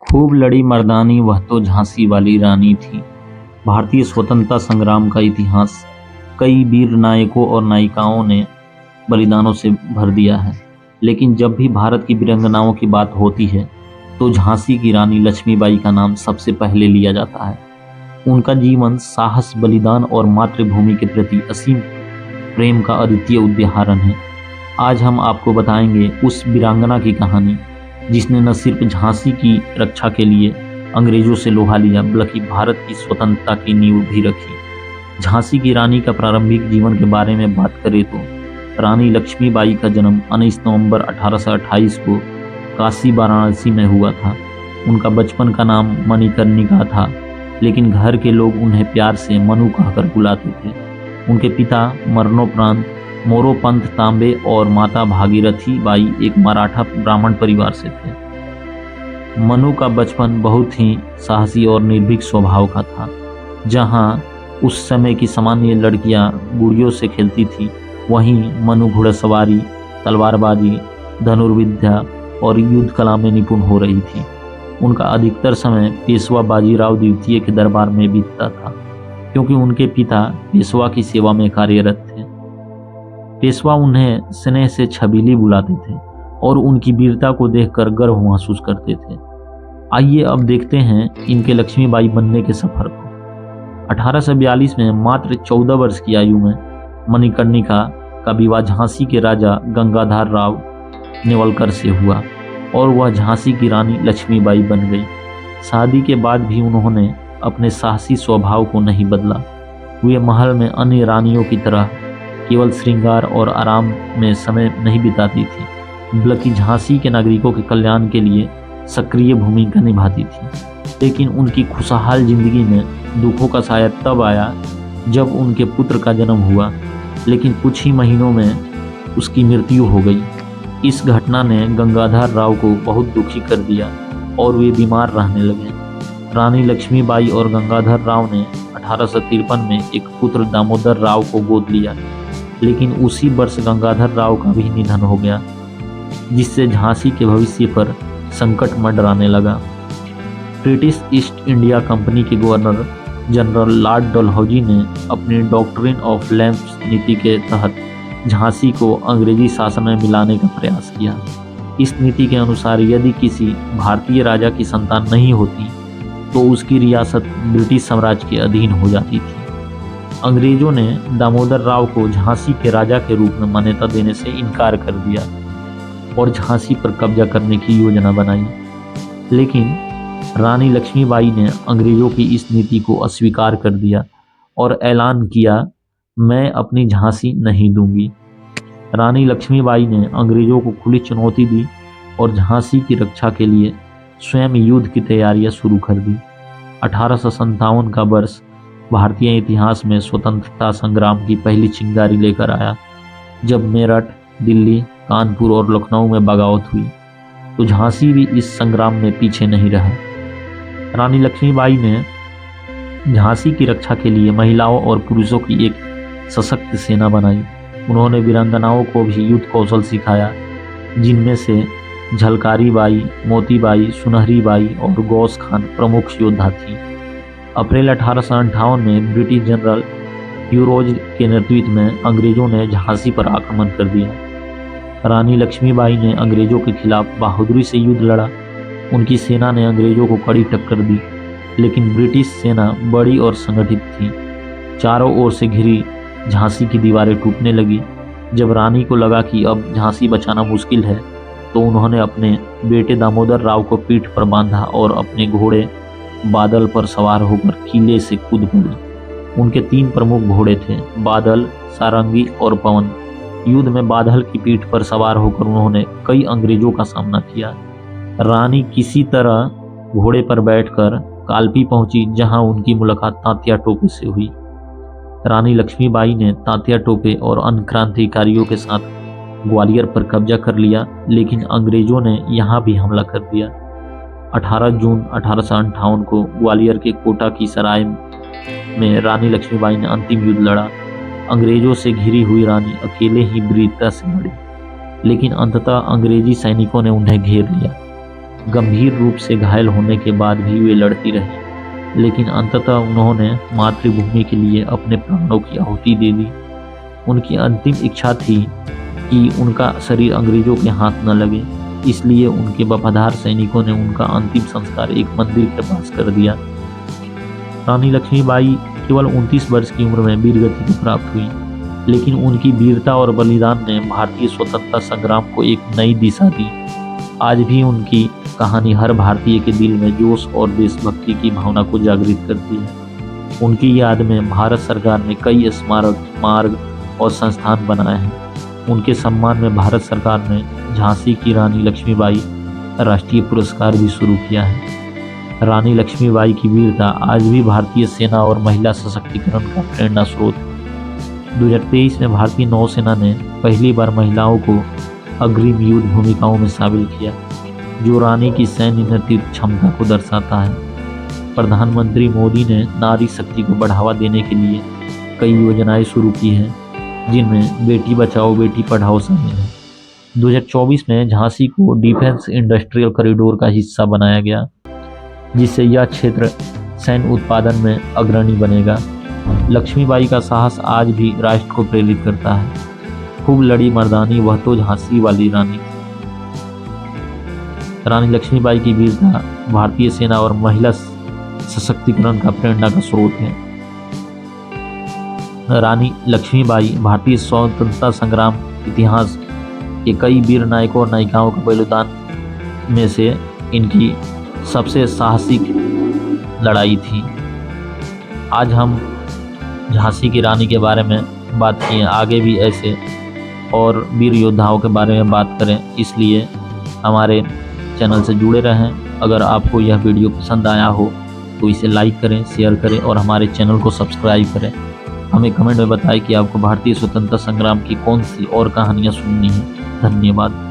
खूब लड़ी मर्दानी वह तो झांसी वाली रानी थी। भारतीय स्वतंत्रता संग्राम का इतिहास कई वीर नायकों और नायिकाओं ने बलिदानों से भर दिया है। लेकिन जब भी भारत की वीरांगनाओं की बात होती है तो झांसी की रानी लक्ष्मीबाई का नाम सबसे पहले लिया जाता है। उनका जीवन साहस, बलिदान और मातृभूमि के प्रति असीम प्रेम का अद्वितीय उदाहरण है। आज हम आपको बताएंगे उस वीरांगना की कहानी जिसने न सिर्फ झांसी की रक्षा के लिए अंग्रेजों से लोहा लिया बल्कि भारत की स्वतंत्रता की नींव भी रखी। झांसी की रानी का प्रारंभिक जीवन के बारे में बात करें तो रानी लक्ष्मीबाई का जन्म 19 नवंबर 1828 को काशी वाराणसी में हुआ था। उनका बचपन का नाम मणिकर्णिका था, लेकिन घर के लोग उन्हें प्यार से मनु कहकर बुलाते थे। उनके पिता मरणोपरांत मोरोपंत तांबे और माता भागीरथी बाई एक मराठा ब्राह्मण परिवार से थे। मनु का बचपन बहुत ही साहसी और निर्भीक स्वभाव का था। जहां उस समय की सामान्य लड़कियां गुड़ियों से खेलती थी, वहीं मनु घुड़सवारी, तलवारबाजी, धनुर्विद्या और युद्ध कला में निपुण हो रही थी। उनका अधिकतर समय पेशवा बाजीराव द्वितीय के दरबार में बीतता था, क्योंकि उनके पिता पेशवा की सेवा में कार्यरत थे। पेशवा उन्हें स्नेह से छबीली बुलाते थे और उनकी वीरता को देखकर गर्व महसूस करते थे। आइए अब देखते हैं इनके लक्ष्मीबाई बनने के सफर को। 1842 में मात्र 14 वर्ष की आयु में मणिकर्णिका का विवाह झांसी के राजा गंगाधर राव नेवलकर से हुआ और वह झांसी की रानी लक्ष्मीबाई बन गई। शादी के बाद भी उन्होंने अपने साहसी स्वभाव को नहीं बदला। वे महल में अन्य रानियों की तरह केवल श्रृंगार और आराम में समय नहीं बिताती थी, बल्कि झांसी के नागरिकों के कल्याण के लिए सक्रिय भूमिका निभाती थी। लेकिन उनकी खुशहाल जिंदगी में दुखों का साया तब आया जब उनके पुत्र का जन्म हुआ, लेकिन कुछ ही महीनों में उसकी मृत्यु हो गई। इस घटना ने गंगाधर राव को बहुत दुखी कर दिया और वे बीमार रहने लगे। रानी लक्ष्मीबाई और गंगाधर राव ने 1853 में एक पुत्र दामोदर राव को गोद लिया, लेकिन उसी वर्ष गंगाधर राव का भी निधन हो गया, जिससे झांसी के भविष्य पर संकट मंडराने लगा। ब्रिटिश ईस्ट इंडिया कंपनी के गवर्नर जनरल लॉर्ड डलहौजी ने अपनी डॉक्ट्रिन ऑफ लैंप्स नीति के तहत झांसी को अंग्रेजी शासन में मिलाने का प्रयास किया। इस नीति के अनुसार यदि किसी भारतीय राजा की संतान नहीं होती तो उसकी रियासत ब्रिटिश साम्राज्य के अधीन हो जाती थी। अंग्रेजों ने दामोदर राव को झांसी के राजा के रूप में मान्यता देने से इनकार कर दिया और झांसी पर कब्जा करने की योजना बनाई। लेकिन रानी लक्ष्मीबाई ने अंग्रेजों की इस नीति को अस्वीकार कर दिया और ऐलान किया, मैं अपनी झांसी नहीं दूंगी। रानी लक्ष्मीबाई ने अंग्रेजों को खुली चुनौती दी और झांसी की रक्षा के लिए स्वयं युद्ध की तैयारियां शुरू कर दी। 1857 का वर्ष भारतीय इतिहास में स्वतंत्रता संग्राम की पहली चिंगारी लेकर आया। जब मेरठ, दिल्ली, कानपुर और लखनऊ में बगावत हुई तो झांसी भी इस संग्राम में पीछे नहीं रहा। रानी लक्ष्मीबाई ने झांसी की रक्षा के लिए महिलाओं और पुरुषों की एक सशक्त सेना बनाई। उन्होंने वीरांगनाओं को भी युद्ध कौशल सिखाया, जिनमें से झलकारी बाई, मोती बाई, सुनहरी बाई और गौस खान प्रमुख योद्धा थी। अप्रैल 1858 में ब्रिटिश जनरल ह्यूरोज के नेतृत्व में अंग्रेजों ने झांसी पर आक्रमण कर दिया। रानी लक्ष्मीबाई ने अंग्रेजों के खिलाफ बहादुरी से युद्ध लड़ा। उनकी सेना ने अंग्रेजों को कड़ी टक्कर दी, लेकिन ब्रिटिश सेना बड़ी और संगठित थी। चारों ओर से घिरी झांसी की दीवारें टूटने लगी। जब रानी को लगा कि अब झांसी बचाना मुश्किल है तो उन्होंने अपने बेटे दामोदर राव को पीठ पर बांधा और अपने घोड़े बादल पर सवार होकर किले से कूद पड़े। उनके 3 प्रमुख घोड़े थे, बादल, सारंगी और पवन। युद्ध में बादल की पीठ पर सवार होकर उन्होंने कई अंग्रेजों का सामना किया। रानी किसी तरह घोड़े पर बैठकर कालपी पहुंची, जहां उनकी मुलाकात तात्या टोपे से हुई। रानी लक्ष्मीबाई ने तात्या टोपे और अन्य क्रांतिकारियों के साथ ग्वालियर पर कब्जा कर लिया, लेकिन अंग्रेजों ने यहाँ भी हमला कर दिया। 18 जून 1858 को ग्वालियर के कोटा की सराय में रानी लक्ष्मीबाई ने अंतिम युद्ध लड़ा। अंग्रेजों से घिरी हुई रानी अकेले ही वीरता से लड़ी, लेकिन अंततः अंग्रेजी सैनिकों ने उन्हें घेर लिया। गंभीर रूप से घायल होने के बाद भी वे लड़ती रहीं, लेकिन अंततः उन्होंने मातृभूमि के लिए अपने प्राणों की आहुति दे दी। उनकी अंतिम इच्छा थी कि उनका शरीर अंग्रेजों के हाथ न लगे, इसलिए उनके वफादार सैनिकों ने उनका अंतिम संस्कार एक मंदिर के पास कर दिया। रानी लक्ष्मीबाई केवल 29 वर्ष की उम्र में वीरगति को प्राप्त हुई, लेकिन उनकी वीरता और बलिदान ने भारतीय स्वतंत्रता संग्राम को एक नई दिशा दी। आज भी उनकी कहानी हर भारतीय के दिल में जोश और देशभक्ति की भावना को जागृत करती है। उनकी याद में भारत सरकार ने कई स्मारक, मार्ग और संस्थान बनाए हैं। उनके सम्मान में भारत सरकार ने झांसी की रानी लक्ष्मीबाई राष्ट्रीय पुरस्कार भी शुरू किया है। रानी लक्ष्मीबाई की वीरता आज भी भारतीय सेना और महिला सशक्तिकरण का प्रेरणा स्रोत है। 2023 में भारतीय नौसेना ने पहली बार महिलाओं को अग्रिम युद्ध भूमिकाओं में शामिल किया, जो रानी की सैन्य नेतृत्व क्षमता को दर्शाता है। प्रधानमंत्री मोदी ने नारी शक्ति को बढ़ावा देने के लिए कई योजनाएं शुरू की हैं, जिनमें बेटी बचाओ बेटी पढ़ाओ शामिल है। 2024 में झांसी को डिफेंस इंडस्ट्रियल कॉरिडोर का हिस्सा बनाया गया, जिससे यह क्षेत्र सैन्य उत्पादन में अग्रणी बनेगा। लक्ष्मीबाई का साहस आज भी राष्ट्र को प्रेरित करता है। खूब लड़ी मर्दानी, वह तो झांसी वाली रानी। रानी लक्ष्मीबाई की वीरता भारतीय सेना और महिला सशक्तिकरण का प्रेरणा का स्रोत है। रानी लक्ष्मीबाई भारतीय स्वतंत्रता संग्राम इतिहास के कई वीर नायकों और नायिकाओं का बलिदान में से इनकी सबसे साहसिक लड़ाई थी। आज हम झांसी की रानी के बारे में बात किए, आगे भी ऐसे और वीर योद्धाओं के बारे में बात करें, इसलिए हमारे चैनल से जुड़े रहें। अगर आपको यह वीडियो पसंद आया हो तो इसे लाइक करें, शेयर करें और हमारे चैनल को सब्सक्राइब करें। हमें कमेंट में बताएं कि आपको भारतीय स्वतंत्रता संग्राम की कौन सी और कहानियाँ सुननी है। धन्यवाद।